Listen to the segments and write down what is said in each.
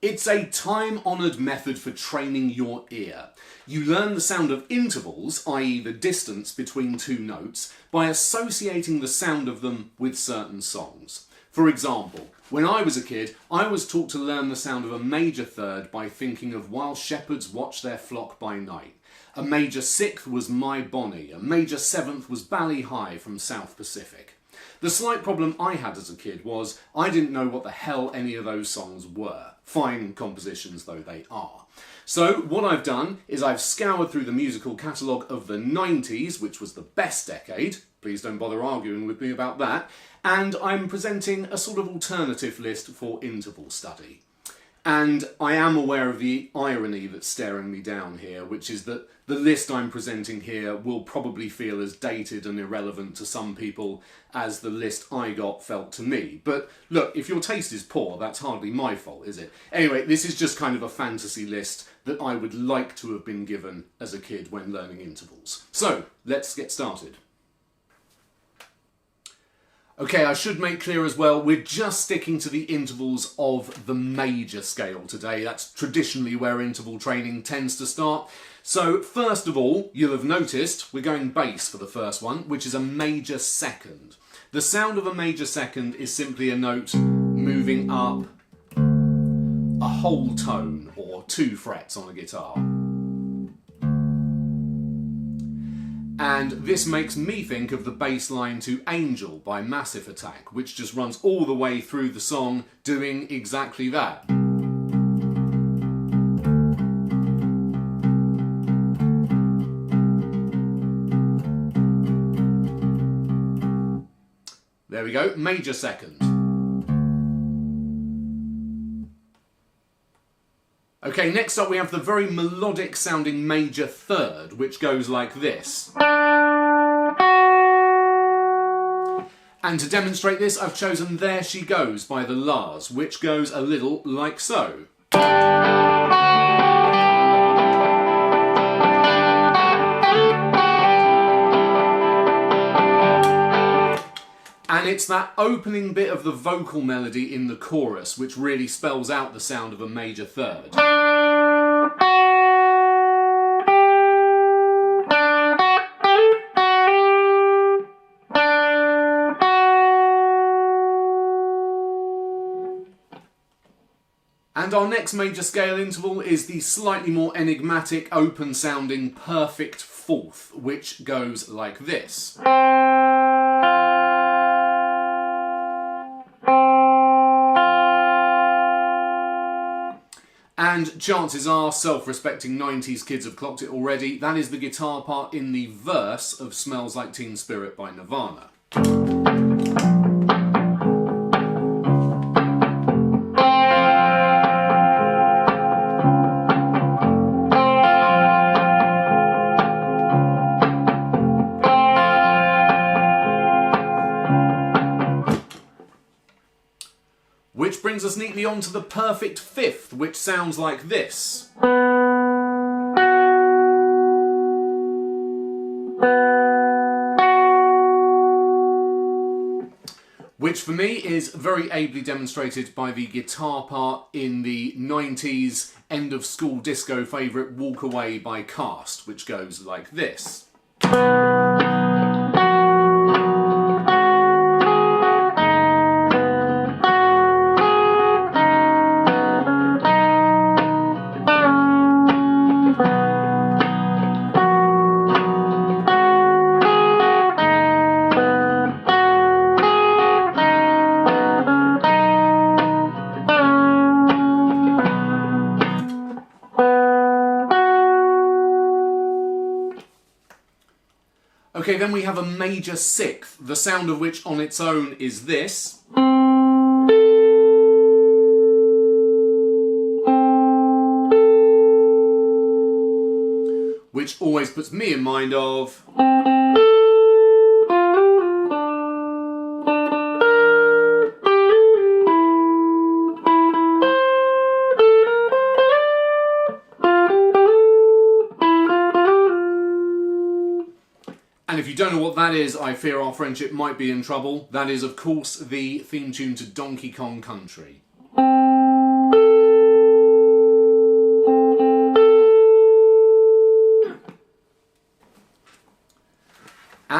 It's a time-honoured method for training your ear. You learn the sound of intervals, i.e. the distance between two notes, by associating the sound of them with certain songs. For example, when I was a kid, I was taught to learn the sound of a major third by thinking of While Shepherds Watch Their Flock by Night. A major sixth was My Bonnie, a major seventh was Bally High from South Pacific. The slight problem I had as a kid was I didn't know what the hell any of those songs were, fine compositions though they are. So what I've done is I've scoured through the musical catalogue of the 90s, which was the best decade, please don't bother arguing with me about that, and I'm presenting a sort of alternative list for interval study. And I am aware of the irony that's staring me down here, which is that the list I'm presenting here will probably feel as dated and irrelevant to some people as the list I got felt to me. But look, if your taste is poor, that's hardly my fault, is it? Anyway, this is just kind of a fantasy list that I would like to have been given as a kid when learning intervals. So, let's get started. Okay, I should make clear as well, we're just sticking to the intervals of the major scale today. That's traditionally where interval training tends to start. So first of all, you'll have noticed we're going bass for the first one, which is a major second. The sound of a major second is simply a note moving up a whole tone or 2 frets on a guitar. And this makes me think of the bass line to Angel by Massive Attack, which just runs all the way through the song doing exactly that. There we go, major second. Okay, next up we have the very melodic sounding major third, which goes like this. And to demonstrate this, I've chosen There She Goes by the Lars, which goes a little like so. And it's that opening bit of the vocal melody in the chorus which really spells out the sound of a major third. And our next major scale interval is the slightly more enigmatic, open-sounding perfect fourth, which goes like this. And chances are, self-respecting 90s kids have clocked it already, that is the guitar part in the verse of Smells Like Teen Spirit by Nirvana. Which brings us neatly on to the perfect fifth, which sounds like this. Which for me is very ably demonstrated by the guitar part in the 90s end of school disco favourite Walk Away by Cast, which goes like this. Okay, then we have a major sixth, the sound of which on its own is this. Which always puts me in mind of... And if you don't know what that is, I fear our friendship might be in trouble. That is, of course, the theme tune to Donkey Kong Country.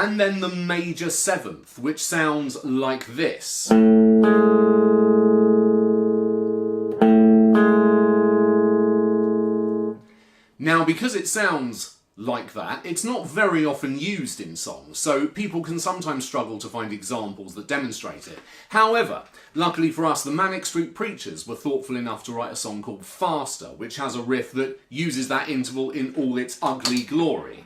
And then the major seventh, which sounds like this. Now, because it sounds like that, it's not very often used in songs, so people can sometimes struggle to find examples that demonstrate it. However, luckily for us, the Manic Street Preachers were thoughtful enough to write a song called Faster, which has a riff that uses that interval in all its ugly glory.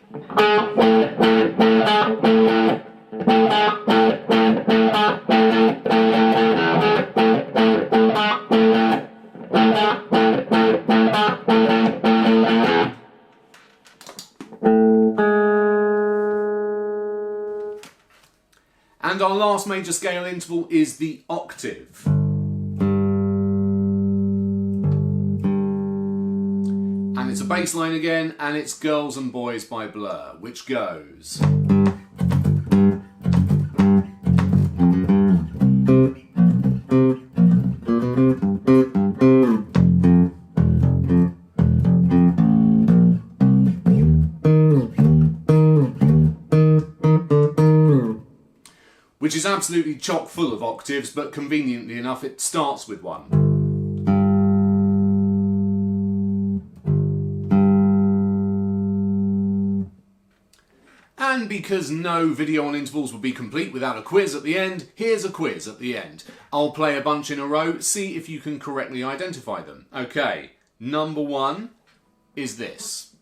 And our last major scale interval is the octave. And it's a bass line again, and it's Girls and Boys by Blur, which goes... which is absolutely chock full of octaves, but conveniently enough it starts with one. And because no video on intervals would be complete without a quiz at the end, here's a quiz at the end. I'll play a bunch in a row, see if you can correctly identify them. Okay, number one is this.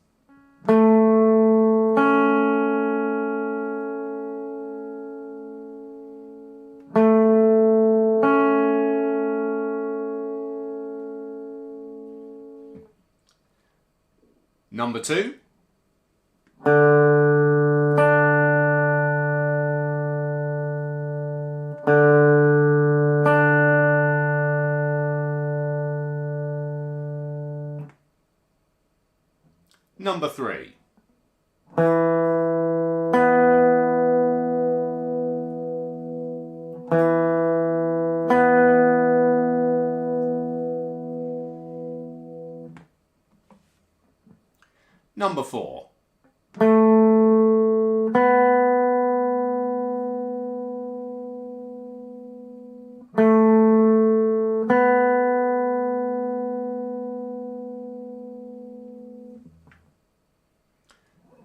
Number two. Number three. Number four.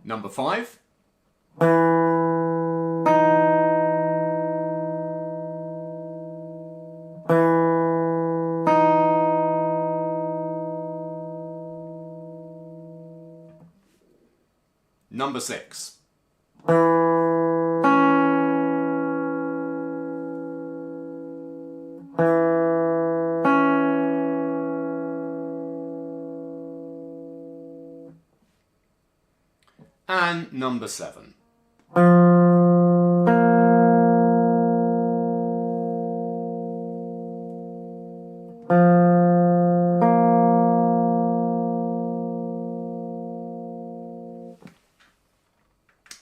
Number five. Number six. And number seven.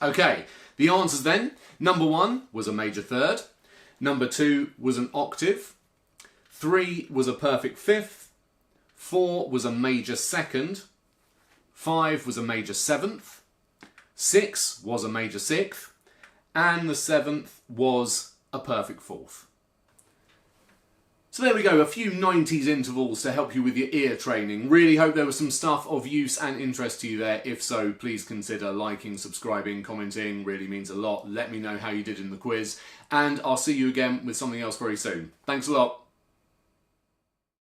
Okay, the answers then. Number one was a major third. Number two was an octave. 3 was a perfect fifth. 4 was a major second. 5 was a major seventh. 6 was a major sixth. And the 7th was a perfect fourth. So there we go, a few 90s intervals to help you with your ear training. Really hope there was some stuff of use and interest to you there. If so, please consider liking, subscribing, commenting. Really means a lot. Let me know how you did in the quiz. And I'll see you again with something else very soon. Thanks a lot.